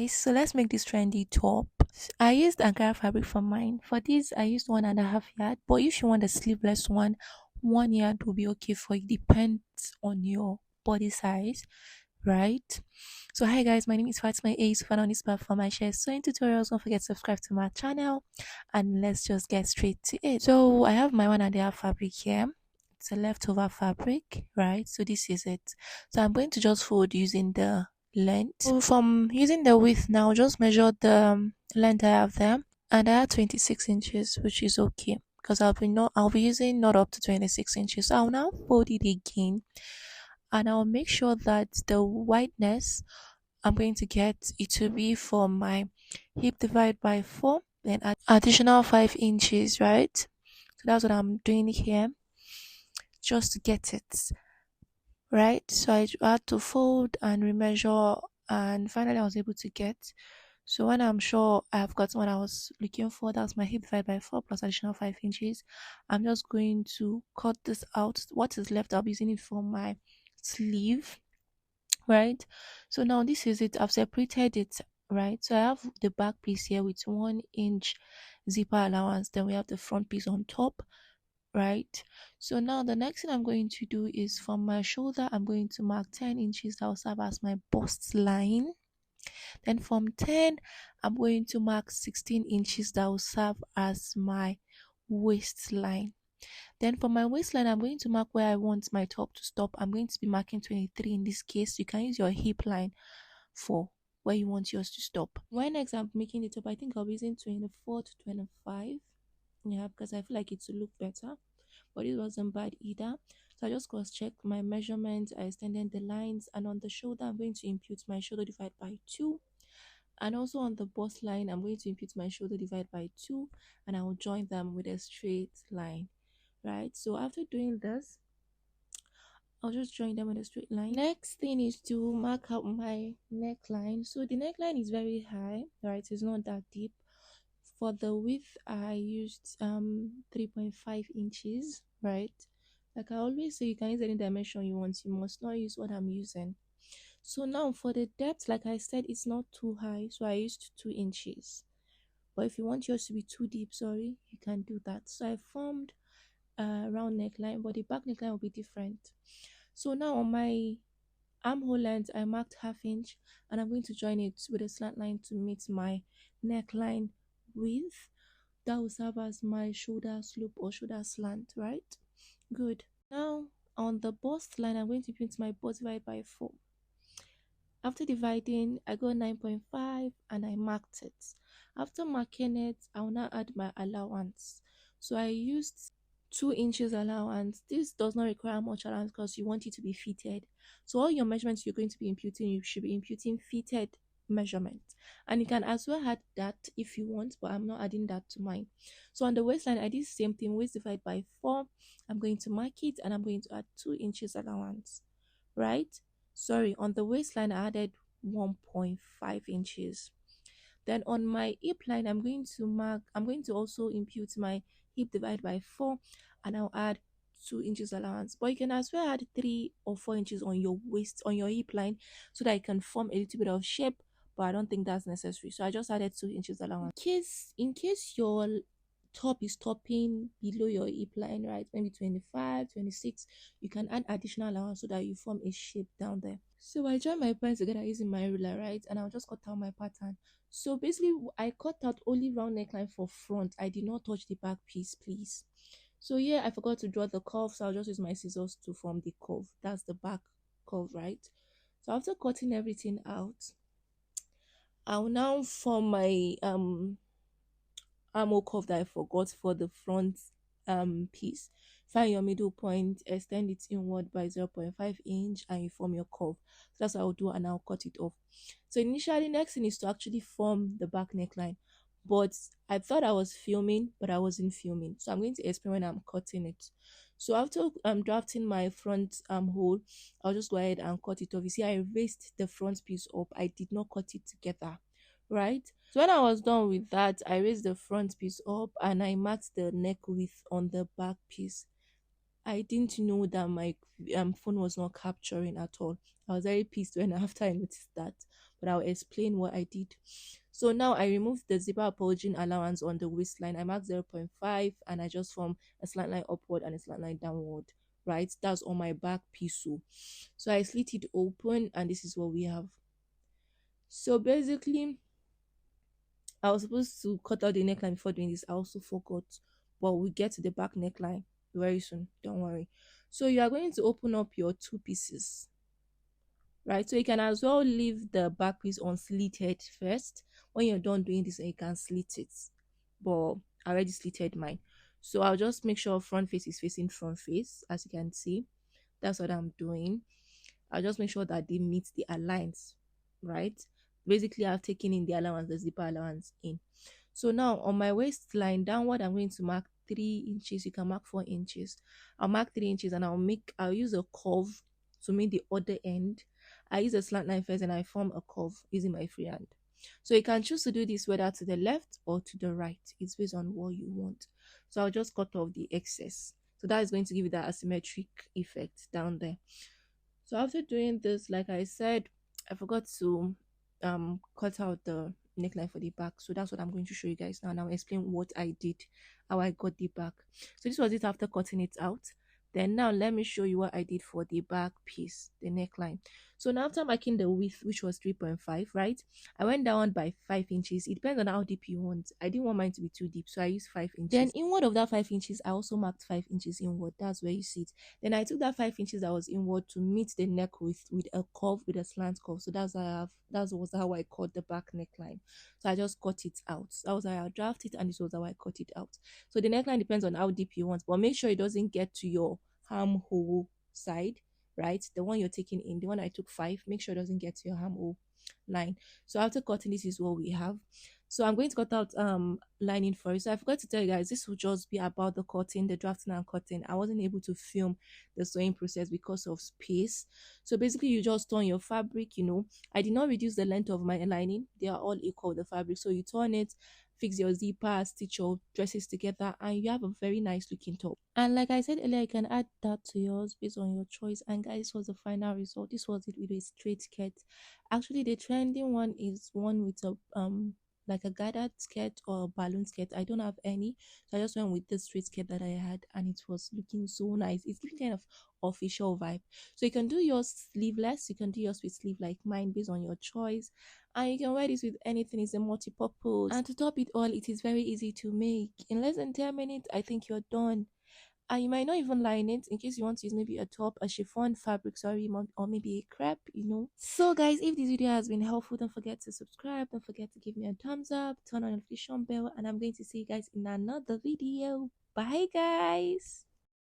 guys, so let's make this trendy top. I used Ankara fabric for mine. For this, I used 1.5 yard. But if you want a sleeveless one, 1 yard will be okay for you. Depends on your body size, right? So hi guys, my name is Fatima A. So on this platform, I share sewing tutorials. Don't forget to subscribe to my channel, and let's just get straight to it. So I have my 1.5 fabric here. It's a leftover fabric, right? So this is it. So I'm going to just fold using the length. So from using the width now, just measure the length I have there, and I have 26 inches, which is okay because I'll be using not up to 26 inches. So I'll now fold it again, and I'll make sure that the wideness I'm going to get it to be for my hip divide by 4, then additional 5 inches, right? So that's what I'm doing here, just to get it right. So I had to fold and remeasure, and finally I was able to get. So when I'm sure I've got what I was looking for, that's my hip divide by 4 plus additional 5 inches. I'm just going to cut this out. What is left, I'll be using it for my sleeve, right? So now this is it. I've separated it, right? So I have the back piece here with 1 inch zipper allowance. Then we have the front piece on top, right? So now the next thing I'm going to do is from my shoulder, I'm going to mark 10 inches. That will serve as my bust line. Then from 10, I'm going to mark 16 inches. That will serve as my waistline. Then for my waistline, I'm going to mark where I want my top to stop. I'm going to be marking 23 in this case. You can use your hip line for where you want yours to stop. When next I'm making the top, I think I'll be using 24 to 25. Yeah, because I feel like it will look better. But it wasn't bad either. So I just cross check my measurements. I extended the lines, and on the shoulder, I'm going to impute my shoulder divide by 2. And also on the bust line, I'm going to impute my shoulder divide by 2, and I will join them with a straight line, right? So after doing this, I'll just join them with a straight line. Next thing is to mark out my neckline. So the neckline is very high, right? It's not that deep. For the width, I used 3.5 inches, right? Like I always say, you can use any dimension you want. You must not use what I'm using. So now for the depth, like I said, it's not too high, so I used 2 inches. But if you want yours to be too deep, sorry, you can do that. So I formed a round neckline, but the back neckline will be different. So now on my armhole length, I marked ½ inch, and I'm going to join it with a slant line to meet my neckline width. That will serve as my shoulder slope or shoulder slant, right? Good. Now on the bust line, I'm going to print my bust divide by 4. After dividing, I got 9.5 and I marked it. After marking it, I will now add my allowance. So I used 2 inches allowance. This does not require much allowance because you want it to be fitted. So all your measurements you're going to be imputing, you should be imputing fitted measurement. And you can as well add that if you want, but I'm not adding that to mine. So on the waistline, I did the same thing. Waist divide by 4. I'm going to mark it, and I'm going to add 2 inches allowance, right? Sorry, on the waistline I added 1.5 inches. Then on my hip line, I'm going to also impute my hip divide by 4, and I'll add 2 inches allowance. But you can as well add 3 or 4 inches on your waist, on your hip line, so that it can form a little bit of shape, but I don't think that's necessary. So I just added 2 inches allowance. In case your top is topping below your hip line, right, maybe 25, 26, you can add additional allowance so that you form a shape down there. So I join my points together using my ruler, right, and I'll just cut out my pattern. So basically I cut out only round neckline for front. I did not touch the back piece, please. So here I forgot to draw the curve, so I'll just use my scissors to form the curve. That's the back curve, right? So after cutting everything out, I'll now form my armhole curve that I forgot for the front piece. Find your middle point, extend it inward by 0.5 inch, and you form your curve. So that's what I'll do, and I'll cut it off. So initially, next thing is to actually form the back neckline. But I thought I was filming, but I wasn't filming. So I'm going to explain when I'm cutting it. So after drafting my front hole, I'll just go ahead and cut it off. You see, I raised the front piece up. I did not cut it together, right? So when I was done with that, I raised the front piece up and I marked the neck width on the back piece. I didn't know that my phone was not capturing at all. I was very pissed when after I noticed that. but I'll explain what I did. So now I removed the zipper approaching allowance on the waistline. I marked 0.5 and I just form a slant line upward and a slant line downward, right? That's on my back piece. So I slit it open and this is what we have. So basically, I was supposed to cut out the neckline before doing this. I also forgot, but we'll get to the back neckline very soon. Don't worry. So you are going to open up your two pieces, right? So you can as well leave the back piece unslitted first. When you're done doing this, you can slit it. But I already slitted mine. So I'll just make sure front face is facing front face, as you can see. That's what I'm doing. I'll just make sure that they meet the allowance, right? Basically, I've taken in the allowance, the zipper allowance in. So now on my waistline downward, I'm going to mark 3 inches. You can mark 4 inches. I'll mark 3 inches and I'll use a curve to make the other end. I use a slant line first and I form a curve using my free hand. So you can choose to do this whether to the left or to the right. It's based on what you want. So I'll just cut off the excess. So that is going to give you that asymmetric effect down there. So after doing this, like I said, I forgot to cut out the neckline for the back. So that's what I'm going to show you guys now. And I'll explain what I did, how I got the back. So this was it after cutting it out. Then now let me show you what I did for the back piece, the neckline. So now after marking the width, which was 3.5, right, I went down by 5 inches. It depends on how deep you want. I didn't want mine to be too deep, so I used 5 inches. Then inward of that 5 inches, I also marked 5 inches inward. That's where you see it. Then I took that 5 inches that was inward to meet the neck with a curve, with a slant curve. So that was how I cut the back neckline. So I just cut it out. That was how I drafted it, and this was how I cut it out. So the neckline depends on how deep you want, but make sure it doesn't get to your armhole side, right? The one you're taking in, the one I took 5, make sure it doesn't get to your armhole line. So after cutting, this is what we have. So I'm going to cut out lining for it. So I forgot to tell you guys, this will just be about the cutting, the drafting and cutting. I wasn't able to film the sewing process because of space. So basically you just turn your fabric, I did not reduce the length of my lining. They are all equal, the fabric. So you turn it, fix your zipper, stitch your dresses together, and you have a very nice looking top. And like I said earlier, you can add that to yours based on your choice. And guys, this was the final result. This was it with a straight skirt. Actually, the trending one is one with a like a gathered skirt or a balloon skirt. I don't have any, so I just went with the straight skirt that I had, and it was looking so nice. It's giving kind of official vibe. So you can do yours sleeveless, you can do yours with sleeve like mine based on your choice, and you can wear this with anything. It's a multi-purpose, and to top it all, it is very easy to make. In less than 10 minutes, I think you're done. And you might not even line it in case you want to use maybe a top, a chiffon fabric, sorry, or maybe a crepe. So guys, if this video has been helpful, don't forget to subscribe, don't forget to give me a thumbs up, turn on the notification bell, and I'm going to see you guys in another video. Bye guys.